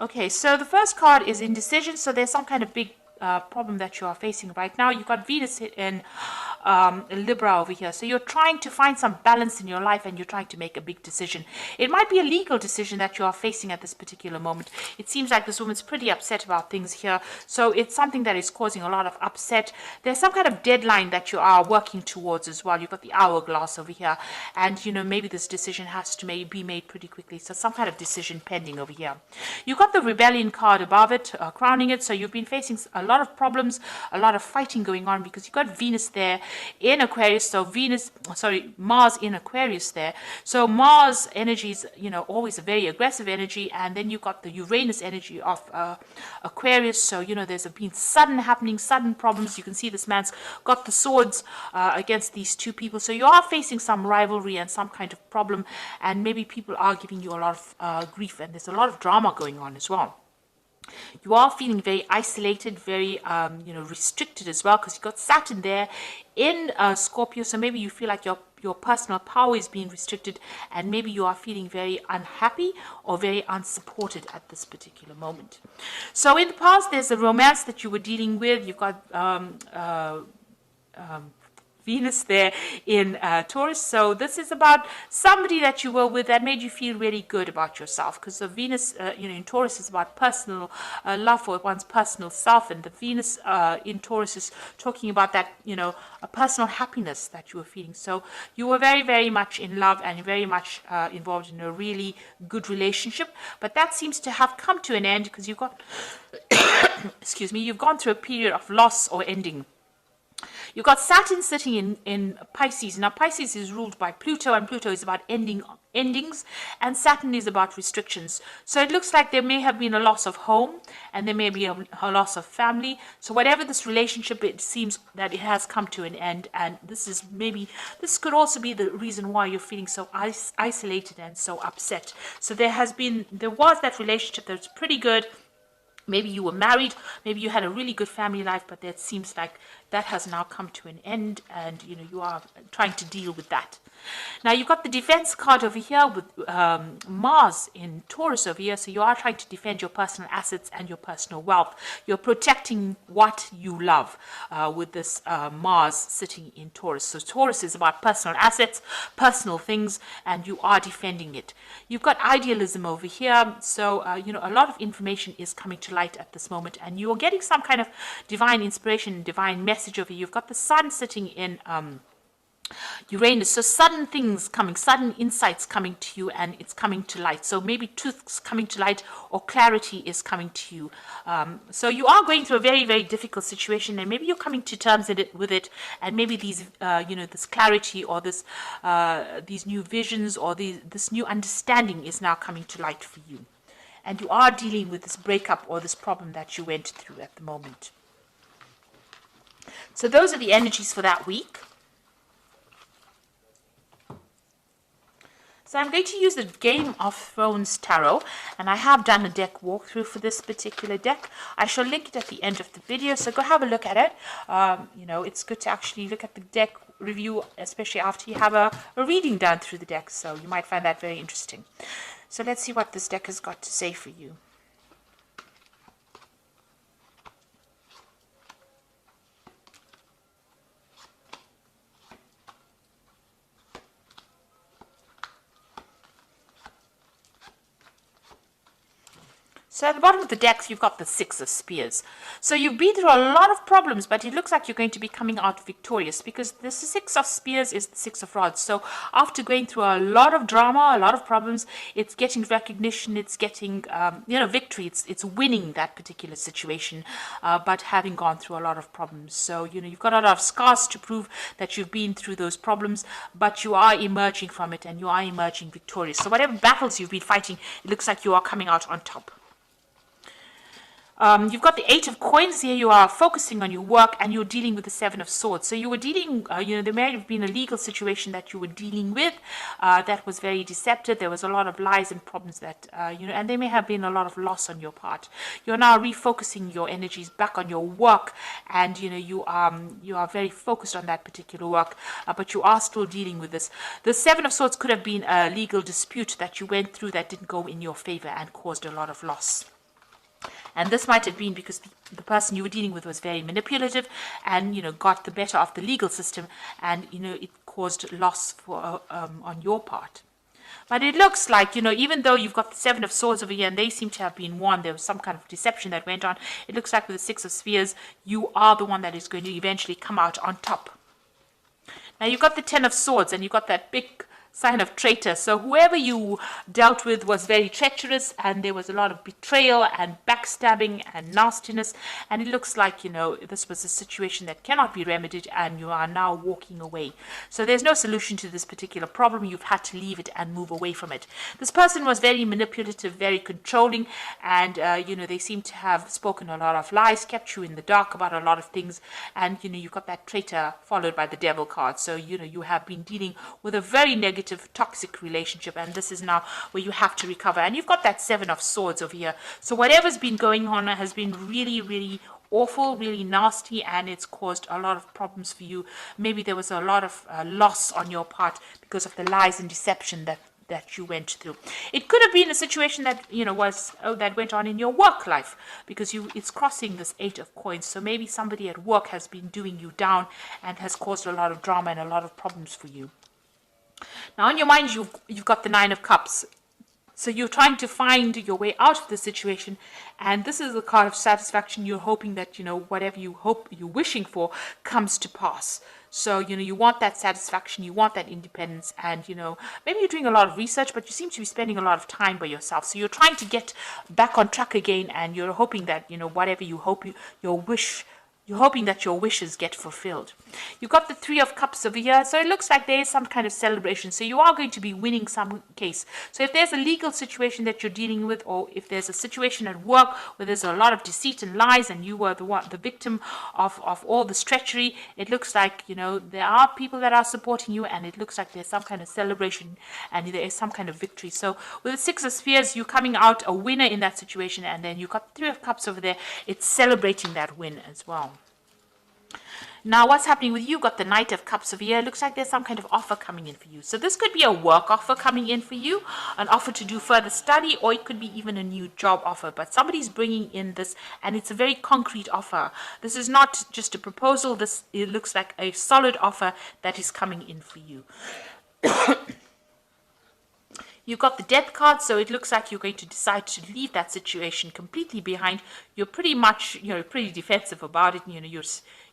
Okay, so the first card is indecision. So there's some kind of big problem that you are facing right now. You've got Venus in Libra over here. So you're trying to find some balance in your life and you're trying to make a big decision. It might be a legal decision that you are facing at this particular moment. It seems like this woman's pretty upset about things here. So it's something that is causing a lot of upset. There's some kind of deadline that you are working towards as well. You've got the hourglass over here. And, you know, maybe this decision has to be made pretty quickly. So some kind of decision pending over here. You've got the rebellion card above it, crowning it. So you've been facing a lot of problems, a lot of fighting going on because you've got Venus there in Aquarius. So Mars in Aquarius there. So Mars energy is, you know, always a very aggressive energy. And then you've got the Uranus energy of Aquarius. So, you know, there's been sudden problems. You can see this man's got the swords against these two people. So you are facing some rivalry and some kind of problem. And maybe people are giving you a lot of grief. And there's a lot of drama going on as well. You are feeling very isolated, very restricted as well, because you've got Saturn there in Scorpio. So maybe you feel like your personal power is being restricted, and maybe you are feeling very unhappy or very unsupported at this particular moment. So in the past, there's a romance that you were dealing with. You've got Venus there in Taurus. So this is about somebody that you were with that made you feel really good about yourself, because the Venus in Taurus is about personal love for one's personal self, and the Venus in Taurus is talking about that, you know, a personal happiness that you were feeling. So you were very, very much in love and very much involved in a really good relationship, but that seems to have come to an end because you've got excuse me, you've gone through a period of loss or ending. You've got Saturn sitting in Pisces. Now, Pisces is ruled by Pluto, and Pluto is about endings, and Saturn is about restrictions. So it looks like there may have been a loss of home, and there may be a loss of family. So whatever this relationship, it seems that it has come to an end, and this could also be the reason why you're feeling so isolated and so upset. So there was that relationship that's pretty good. Maybe you were married, maybe you had a really good family life, but it seems like that has now come to an end, and you know you are trying to deal with that. Now you've got the defense card over here with Mars in Taurus over here. So you are trying to defend your personal assets and your personal wealth. You're protecting what you love with this Mars sitting in Taurus. So Taurus is about personal assets, personal things, and you are defending it. You've got idealism over here. So, a lot of information is coming to light at this moment, and you're getting some kind of divine inspiration, divine message over here. You've got the sun sitting in Uranus. So sudden things coming, sudden insights coming to you, and it's coming to light. So maybe truth's coming to light or clarity is coming to you. So you are going through a very, very difficult situation, and maybe you're coming to terms with it, and maybe these, this clarity or these new visions or this new understanding is now coming to light for you. And you are dealing with this breakup or this problem that you went through at the moment. So those are the energies for that week. So I'm going to use the Game of Thrones Tarot, and I have done a deck walkthrough for this particular deck. I shall link it at the end of the video, so go have a look at it. It's good to actually look at the deck review, especially after you have a reading done through the deck, so you might find that very interesting. So let's see what this deck has got to say for you. So at the bottom of the deck, you've got the Six of Spears. So you've been through a lot of problems, but it looks like you're going to be coming out victorious, because the Six of Spears is the Six of Rods. So after going through a lot of drama, a lot of problems, it's getting recognition, it's getting, victory. It's winning that particular situation, but having gone through a lot of problems. So, you've got a lot of scars to prove that you've been through those problems, but you are emerging from it, and you are emerging victorious. So whatever battles you've been fighting, it looks like you are coming out on top. You've got the Eight of Coins here. You are focusing on your work, and you're dealing with the Seven of Swords. So you were dealing, there may have been a legal situation that you were dealing with that was very deceptive. There was a lot of lies and problems that, and there may have been a lot of loss on your part. You're now refocusing your energies back on your work, and, you are very focused on that particular work, but you are still dealing with this. The Seven of Swords could have been a legal dispute that you went through that didn't go in your favor and caused a lot of loss. And this might have been because the person you were dealing with was very manipulative and, got the better of the legal system, and, it caused loss for on your part. But it looks like, even though you've got the Seven of Swords over here and they seem to have been won, there was some kind of deception that went on. It looks like with the Six of Spheres, you are the one that is going to eventually come out on top. Now you've got the Ten of Swords and you've got that big sign of traitor. So whoever you dealt with was very treacherous, and there was a lot of betrayal and backstabbing and nastiness, and it looks like this was a situation that cannot be remedied and you are now walking away. So there's no solution to this particular problem. You've had to leave it and move away from it. This person was very manipulative, very controlling, and they seem to have spoken a lot of lies, kept you in the dark about a lot of things, and you've got that traitor followed by the devil card. So you have been dealing with a very negative toxic relationship, and this is now where you have to recover. And you've got that Seven of Swords over here. So whatever's been going on has been really, really awful, really nasty, and it's caused a lot of problems for you. Maybe there was a lot of loss on your part because of the lies and deception that you went through. It could have been a situation that that went on in your work life, because it's crossing this Eight of Coins. So maybe somebody at work has been doing you down and has caused a lot of drama and a lot of problems for you. Now, on your mind, you've got the Nine of Cups. So you're trying to find your way out of the situation, and this is the card of satisfaction. You're hoping that, whatever you're wishing for comes to pass. So, you want that satisfaction, you want that independence, and, maybe you're doing a lot of research, but you seem to be spending a lot of time by yourself. So you're trying to get back on track again, and you're hoping that, whatever you hope you're hoping that your wishes get fulfilled. You've got the Three of Cups over here, so it looks like there is some kind of celebration. So you are going to be winning some case. So if there's a legal situation that you're dealing with, or if there's a situation at work where there's a lot of deceit and lies, and you were the victim of all this treachery, it looks like, there are people that are supporting you, and it looks like there's some kind of celebration and there is some kind of victory. So with the Six of Spheres, you're coming out a winner in that situation, and then you've got the Three of Cups over there. It's celebrating that win as well. Now, what's happening with you? Got the Knight of Cups over here. It looks like there's some kind of offer coming in for you. So this could be a work offer coming in for you, an offer to do further study, or it could be even a new job offer. But somebody's bringing in this, and it's a very concrete offer. This is not just a proposal. It looks like a solid offer that is coming in for you. You've got the Death card, so it looks like you're going to decide to leave that situation completely behind. You're pretty much, pretty defensive about it.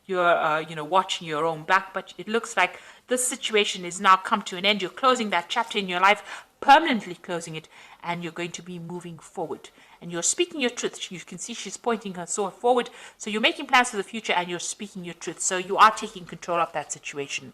You're watching your own back, but it looks like this situation is now come to an end. You're closing that chapter in your life, permanently closing it, and you're going to be moving forward. And you're speaking your truth. You can see she's pointing her sword forward. So you're making plans for the future, and you're speaking your truth. So you are taking control of that situation.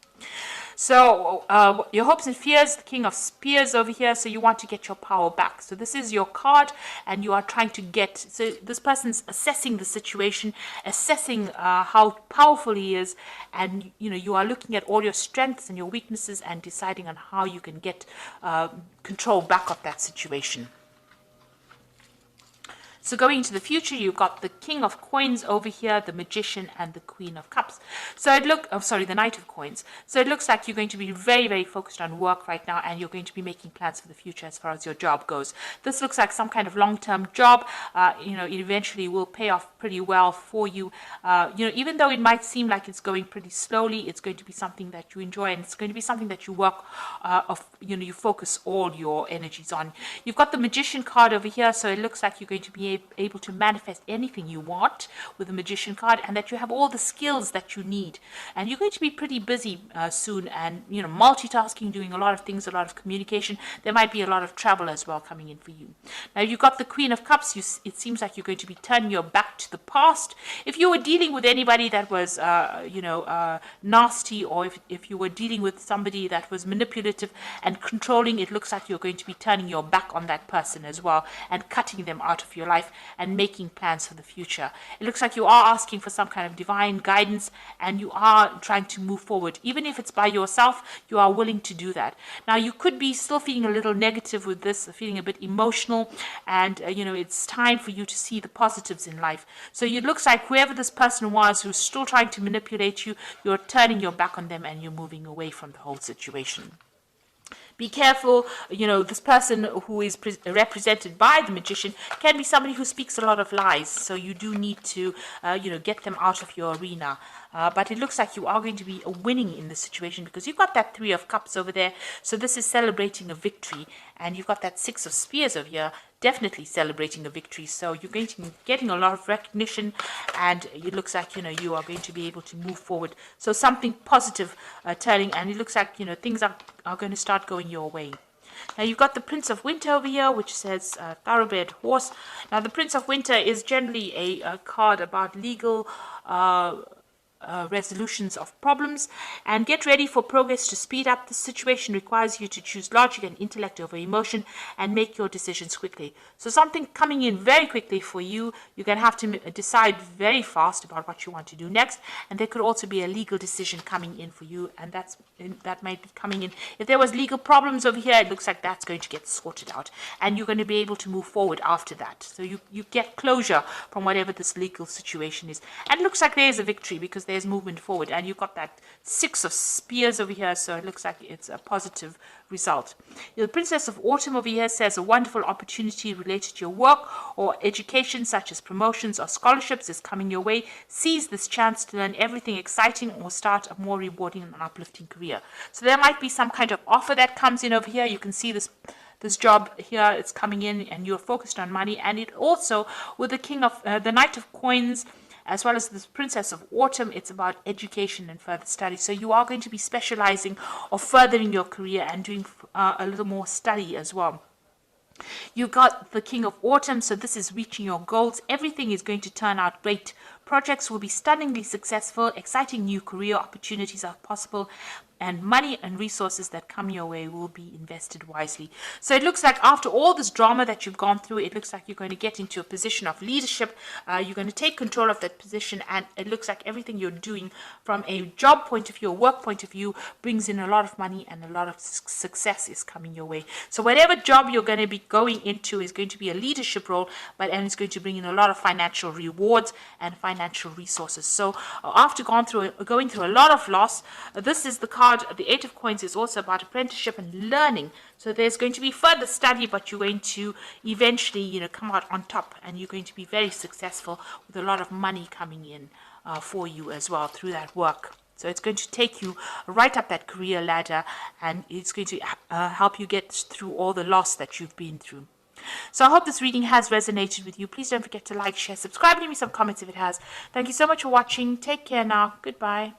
So your hopes and fears, the King of Spears over here. So you want to get your power back. So this is your card, and you are trying to get. So this person's assessing the situation, assessing how powerful he is, and you are looking at all your strengths and your weaknesses and deciding on how you can get control back of that situation. So going into the future, you've got the King of Coins over here, the Magician, and the Queen of Cups. So the Knight of Coins. So it looks like you're going to be very, very focused on work right now, and you're going to be making plans for the future as far as your job goes. This looks like some kind of long-term job. It eventually will pay off pretty well for you. Even though it might seem like it's going pretty slowly, it's going to be something that you enjoy, and it's going to be something that you work you focus all your energies on. You've got the Magician card over here, so it looks like you're going to be able to manifest anything you want with the Magician card, and that you have all the skills that you need, and you're going to be pretty busy soon, and multitasking, doing a lot of things, a lot of communication. There might be a lot of travel as well coming in for you. Now you've got the Queen of Cups. It seems like you're going to be turning your back to the past. If you were dealing with anybody that was nasty, or if you were dealing with somebody that was manipulative and controlling, it looks like you're going to be turning your back on that person as well, and cutting them out of your life and making plans for the future. It looks like you are asking for some kind of divine guidance, and you are trying to move forward. Even if it's by yourself, you are willing to do that. Now you could be still feeling a little negative with this, feeling a bit emotional, and it's time for you to see the positives in life. So it looks like whoever this person was who's still trying to manipulate you, you're turning your back on them and you're moving away from the whole situation. Be careful, this person who is represented by the magician can be somebody who speaks a lot of lies. So you do need to, get them out of your arena. But it looks like you are going to be winning in this situation because you've got that 3 of Cups over there. So this is celebrating a victory. And you've got that 6 of Spears over here, definitely celebrating a victory. So you're going to be getting a lot of recognition, and it looks like, you are going to be able to move forward. So something positive turning, and it looks like, things are going to start going your way. Now you've got the Prince of Winter over here, which says thoroughbred horse. Now the Prince of Winter is generally a card about legal resolutions of problems, and get ready for progress to speed up. The situation requires you to choose logic and intellect over emotion and make your decisions quickly. So something coming in very quickly for you. You're going to have to decide very fast about what you want to do next, and there could also be a legal decision coming in for you, and that might be coming in. If there was legal problems over here, it looks like that's going to get sorted out, and you're going to be able to move forward after that. So you get closure from whatever this legal situation is, and it looks like there's a victory because there's movement forward, and you've got that 6 of Spears over here, so it looks like it's a positive result. The Princess of Autumn over here says a wonderful opportunity related to your work or education, such as promotions or scholarships, is coming your way. Seize this chance to learn everything exciting or start a more rewarding and uplifting career. So there might be some kind of offer that comes in over here. You can see this job here, it's coming in, and you're focused on money. And it also, with the Knight of Coins, as well as the Princess of Autumn, it's about education and further study. So you are going to be specializing or furthering your career and doing a little more study as well. You got the King of Autumn, so this is reaching your goals. Everything is going to turn out great. Projects will be stunningly successful. Exciting new career opportunities are possible, and money and resources that come your way will be invested wisely. So it looks like after all this drama that you've gone through, it looks like you're going to get into a position of leadership. You're going to take control of that position, and it looks like everything you're doing from a job point of view, a work point of view, brings in a lot of money, and a lot of success is coming your way. So whatever job you're going to be going into is going to be a leadership role, and it's going to bring in a lot of financial rewards and financial resources. So after going through a lot of loss, this is the card. The 8 of Coins is also about apprenticeship and learning. So there's going to be further study, but you're going to eventually, come out on top, and you're going to be very successful with a lot of money coming in for you as well through that work. So it's going to take you right up that career ladder, and it's going to help you get through all the loss that you've been through. So I hope this reading has resonated with you. Please don't forget to like, share, subscribe, leave me some comments if it has. Thank you so much for watching. Take care now. Goodbye.